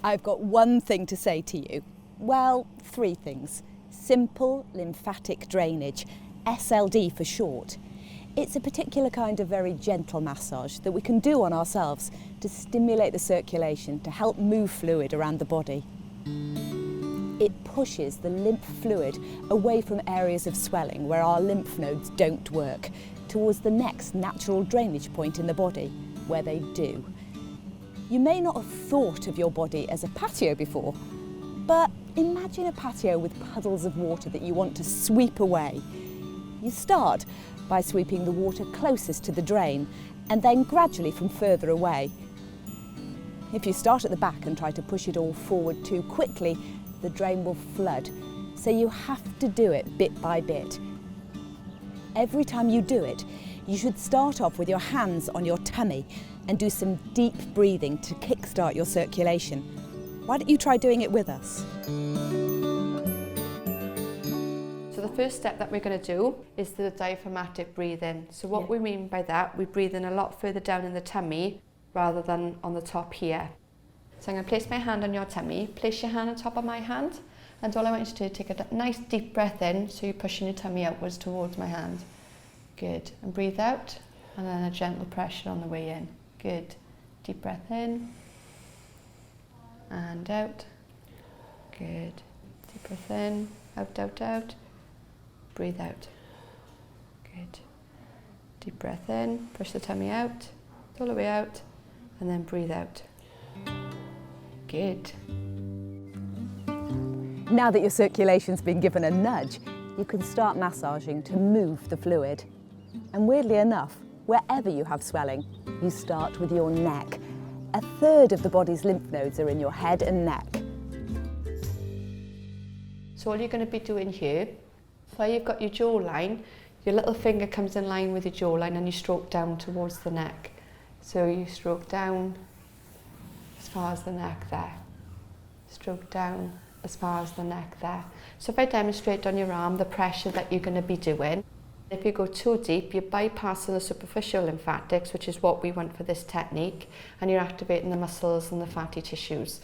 I've got one thing to say to you. Well, three things. Simple lymphatic drainage, SLD for short. It's a particular kind of very gentle massage that we can do on ourselves to stimulate the circulation, to help move fluid around the body. It pushes the lymph fluid away from areas of swelling where our lymph nodes don't work, towards the next natural drainage point in the body, where they do. You may not have thought of your body as a patio before, but imagine a patio with puddles of water that you want to sweep away. You start by sweeping the water closest to the drain, and then gradually from further away. If you start at the back and try to push it all forward too quickly, the drain will flood, so you have to do it bit by bit. Every time you do it, you should start off with your hands on your tummy and do some deep breathing to kickstart your circulation. Why don't you try doing it with us? So the first step that we're going to do is the diaphragmatic breathing. So what we mean by that, we breathe in a lot further down in the tummy rather than on the top here. So I'm going to place my hand on your tummy, place your hand on top of my hand, and all I want you to do is take a nice deep breath in, so you're pushing your tummy outwards towards my hand. Good. And breathe out, and then a gentle pressure on the way in. Good. Deep breath in, and out. Good. Deep breath in, out, out, out. Breathe out. Good. Deep breath in, push the tummy out, all the way out, and then breathe out. Good. Now that your circulation's been given a nudge, you can start massaging to move the fluid. And weirdly enough, wherever you have swelling, you start with your neck. A third of the body's lymph nodes are in your head and neck. So all you're going to be doing here, where you've got your jawline, your little finger comes in line with your jawline and you stroke down towards the neck. So you stroke down as far as the neck there. Stroke down as far as the neck there. So if I demonstrate on your arm the pressure that you're going to be doing, if you go too deep, you're bypassing the superficial lymphatics, which is what we want for this technique, and you're activating the muscles and the fatty tissues.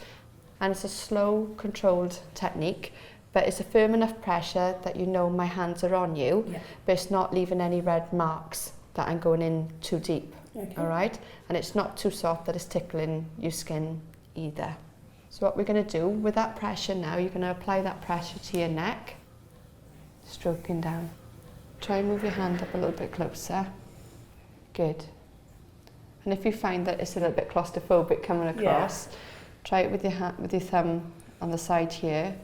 And it's a slow, controlled technique, but it's a firm enough pressure that you know my hands are on you, but it's not leaving any red marks that I'm going in too deep. Okay. All right? And it's not too soft that it's tickling your skin either. So what we're going to do with that pressure now, you're going to apply that pressure to your neck, stroking down. Try and move your hand up a little bit closer. Good. And if you find that it's a little bit claustrophobic coming across, try it with your hand, with your thumb on the side here,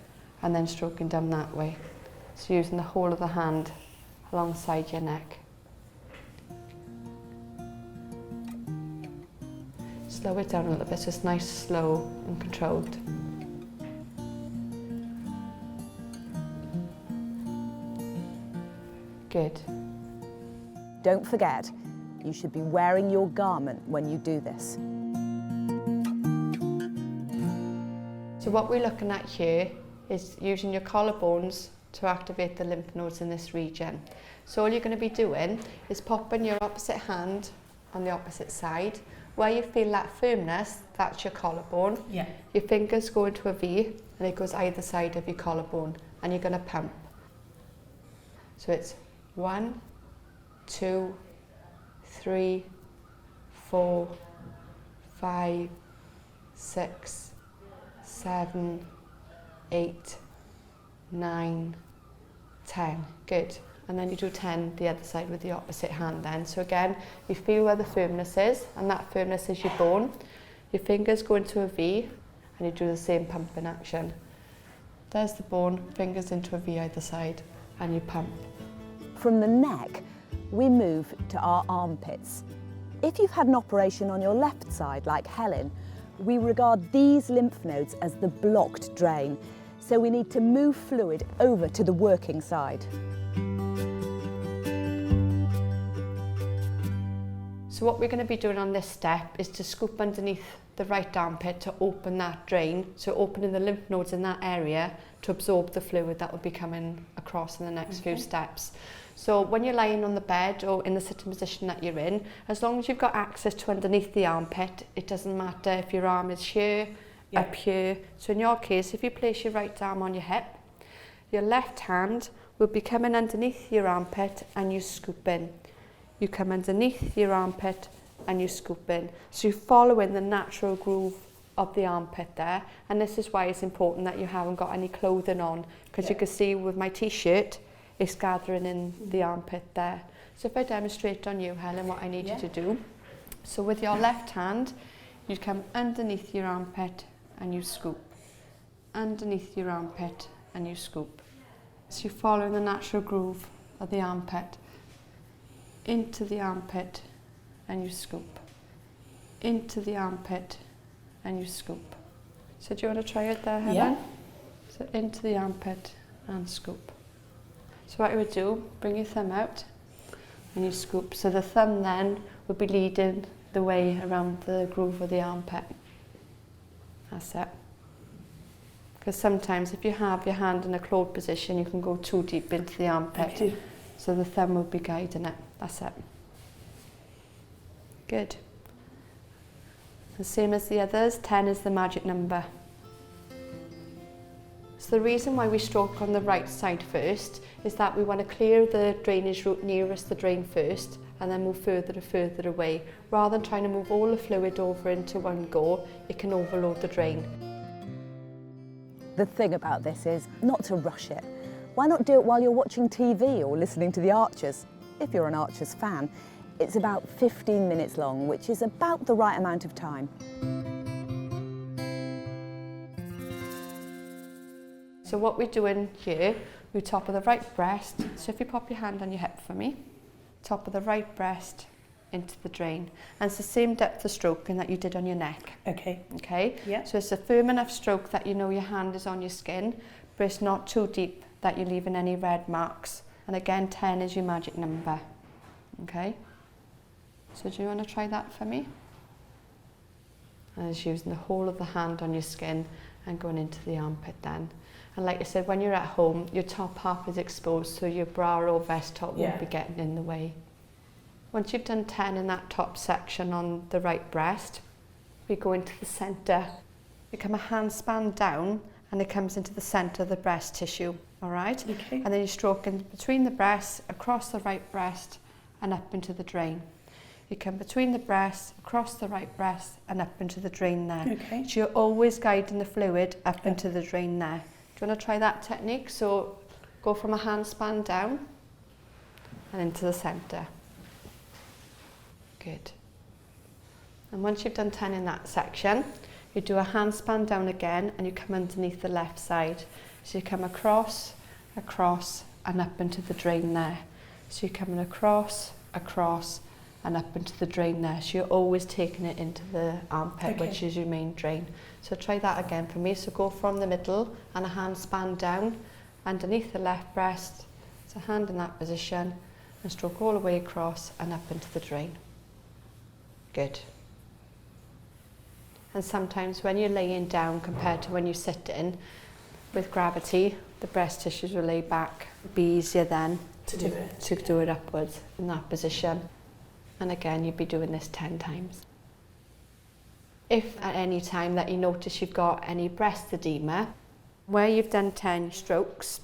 and then stroking down that way. So using the whole of the hand alongside your neck. Slow it down a little bit so it's nice, slow and controlled. Good. Don't forget, you should be wearing your garment when you do this. So what we're looking at here is using your collarbones to activate the lymph nodes in this region. So all you're going to be doing is popping your opposite hand on the opposite side. Where you feel that firmness, that's your collarbone. Yeah. Your fingers go into a V and it goes either side of your collarbone, and you're going to pump. So it's 1, 2, 3, 4, 5, 6, 7, 8, 9, 10. Good. And then you do 10 the other side with the opposite hand then. So again, you feel where the firmness is, and that firmness is your bone. Your fingers go into a V, and you do the same pumping action. There's the bone, fingers into a V either side, and you pump. From the neck, we move to our armpits. If you've had an operation on your left side, like Helen, we regard these lymph nodes as the blocked drain, so we need to move fluid over to the working side. So what we're going to be doing on this step is to scoop underneath the right armpit to open that drain, so opening the lymph nodes in that area to absorb the fluid that will be coming across in the next few steps. So when you're lying on the bed or in the sitting position that you're in, as long as you've got access to underneath the armpit, it doesn't matter if your arm is here up here. So in your case, if you place your right arm on your hip, your left hand will be coming underneath your armpit and you scoop in. You come underneath your armpit and you scoop in. So you're following the natural groove of the armpit there, and this is why it's important that you haven't got any clothing on, because you can see with my t-shirt it's gathering in the armpit there. So if I demonstrate on you, Helen, what I need you to do, so with your left hand you come underneath your armpit and you scoop, underneath your armpit and you scoop. So you're following the natural groove of the armpit, into the armpit and you scoop, into the armpit and you scoop. So do you want to try it there, Helen? Yeah. So into the armpit and scoop. So what you would do, bring your thumb out and you scoop. So the thumb then would be leading the way around the groove of the armpit. That's it. Because sometimes if you have your hand in a clawed position, you can go too deep into the armpit. So the thumb will be guiding it. That's it. Good. The same as the others, 10 is the magic number. So the reason why we stroke on the right side first is that we want to clear the drainage route nearest the drain first and then move further and further away. Rather than trying to move all the fluid over into one go, it can overload the drain. The thing about this is not to rush it. Why not do it while you're watching TV or listening to the Archers, if you're an Archers fan? It's about 15 minutes long, which is about the right amount of time. So what we're doing here, we're top of the right breast. So if you pop your hand on your hip for me, top of the right breast into the drain. And it's the same depth of stroking that you did on your neck. Okay. Okay? Yeah. So it's a firm enough stroke that you know your hand is on your skin, but it's not too deep that you're leaving any red marks. And again, 10 is your magic number. Okay? So do you want to try that for me? And it's using the whole of the hand on your skin and going into the armpit then. And like I said, when you're at home, your top half is exposed, so your bra or vest top won't be getting in the way. Once you've done 10 in that top section on the right breast, we go into the centre. You come a handspan down and it comes into the centre of the breast tissue, all right? Okay. And then you stroke in between the breasts, across the right breast and up into the drain. You come between the breasts, across the right breast and up into the drain there. Okay. So you're always guiding the fluid up into the drain there. Do you want to try that technique? So go from a handspan down and into the centre. Good. And once you've done 10 in that section, you do a handspan down again and you come underneath the left side. So you come across, across and up into the drain there. So you're coming across, across and up into the drain there. So you're always taking it into the armpit, which is your main drain. So try that again for me. So go from the middle and a handspan down underneath the left breast. So hand in that position and stroke all the way across and up into the drain. Good. And sometimes when you're laying down compared to when you're sitting, with gravity, the breast tissues will lay back. It'll be easier then to do it upwards in that position. And again, you'd be doing this 10 times. If at any time that you notice you've got any breast edema, where you've done 10 strokes,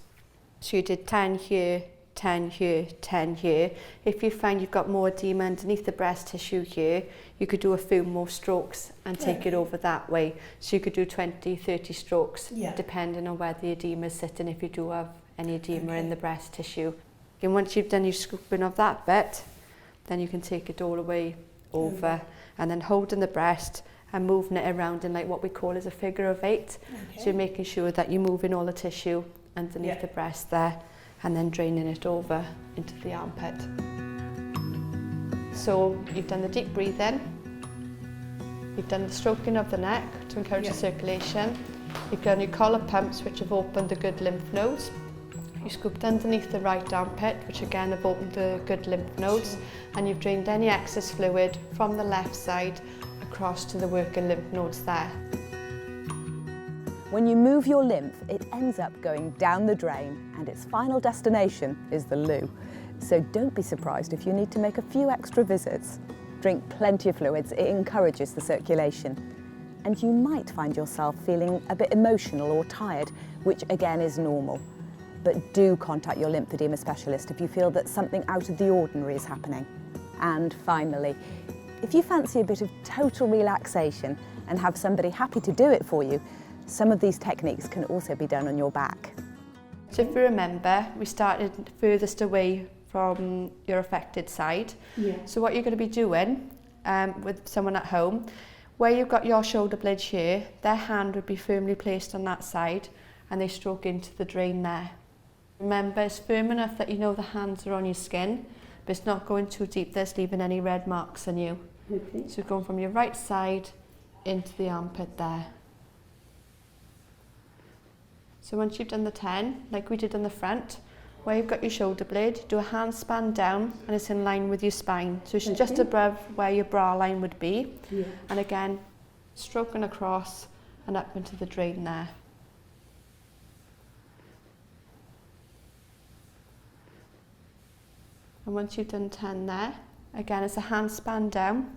so you did 10 here, 10 here, 10 here, if you find you've got more edema underneath the breast tissue here, you could do a few more strokes and take it over that way. So you could do 20, 30 strokes, depending on where the edema is sitting, if you do have any edema in the breast tissue. And once you've done your scooping of that bit, then you can take it all the way over and then holding the breast and moving it around in like what we call as a figure of 8. So you're making sure that you're moving all the tissue underneath the breast there and then draining it over into the armpit. So you've done the deep breathing, you've done the stroking of the neck to encourage the circulation, you've done your collar pumps which have opened the good lymph nodes, you scooped underneath the right armpit which again have opened the good lymph nodes, and you've drained any excess fluid from the left side across to the working lymph nodes there. When you move your lymph, it ends up going down the drain and its final destination is the loo. So don't be surprised if you need to make a few extra visits. Drink plenty of fluids, it encourages the circulation. and you might find yourself feeling a bit emotional or tired, which again is normal. But do contact your lymphedema specialist if you feel that something out of the ordinary is happening. And finally, if you fancy a bit of total relaxation and have somebody happy to do it for you, some of these techniques can also be done on your back. So if you remember, we started furthest away from your affected side. Yeah. So what you're going to be doing with someone at home, where you've got your shoulder blades here, their hand would be firmly placed on that side and they stroke into the drain there. Remember, it's firm enough that you know the hands are on your skin, but it's not going too deep, that's leaving any red marks on you. Okay. So going from your right side into the armpit there. So once you've done the 10, like we did on the front, where you've got your shoulder blade, do a hand span down and it's in line with your spine. So it's just above where your bra line would be. Yeah. And again, stroking across and up into the drain there. And once you've done 10 there, again it's a hand span down.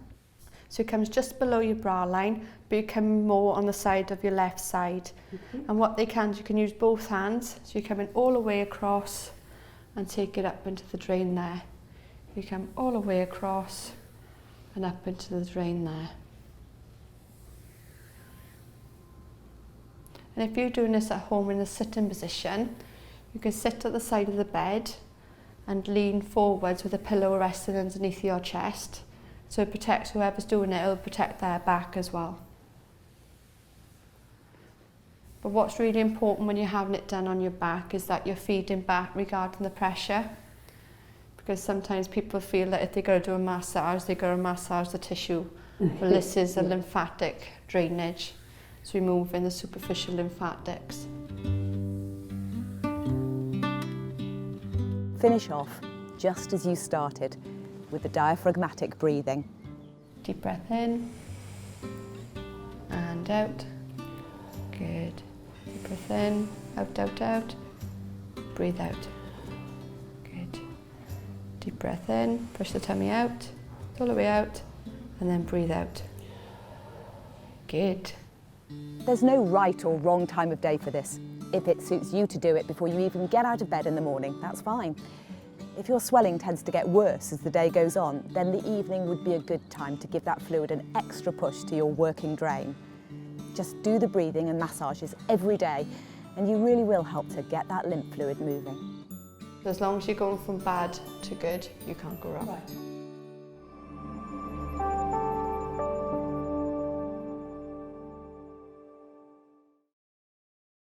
So it comes just below your bra line, but you come more on the side of your left side. And what you can use both hands. So you're coming all the way across and take it up into the drain there. You come all the way across and up into the drain there. And if you're doing this at home in the sitting position, you can sit at the side of the bed and lean forwards with a pillow resting underneath your chest. So it protects whoever's doing it, it'll protect their back as well. But what's really important when you're having it done on your back is that you're feeding back regarding the pressure. Because sometimes people feel that if they're going to do a massage, they're going to massage the tissue. Well, this is a lymphatic drainage. So removing the superficial lymphatics. Finish off just as you started, with the diaphragmatic breathing. Deep breath in and out. Good. Deep breath in, out, out, out. Breathe out. Good. Deep breath in, push the tummy out, all the way out, and then breathe out. Good. There's no right or wrong time of day for this. If it suits you to do it before you even get out of bed in the morning, that's fine. If your swelling tends to get worse as the day goes on, then the evening would be a good time to give that fluid an extra push to your working drain. Just do the breathing and massages every day, and you really will help to get that lymph fluid moving. As long as you're going from bad to good, you can't go wrong. Right.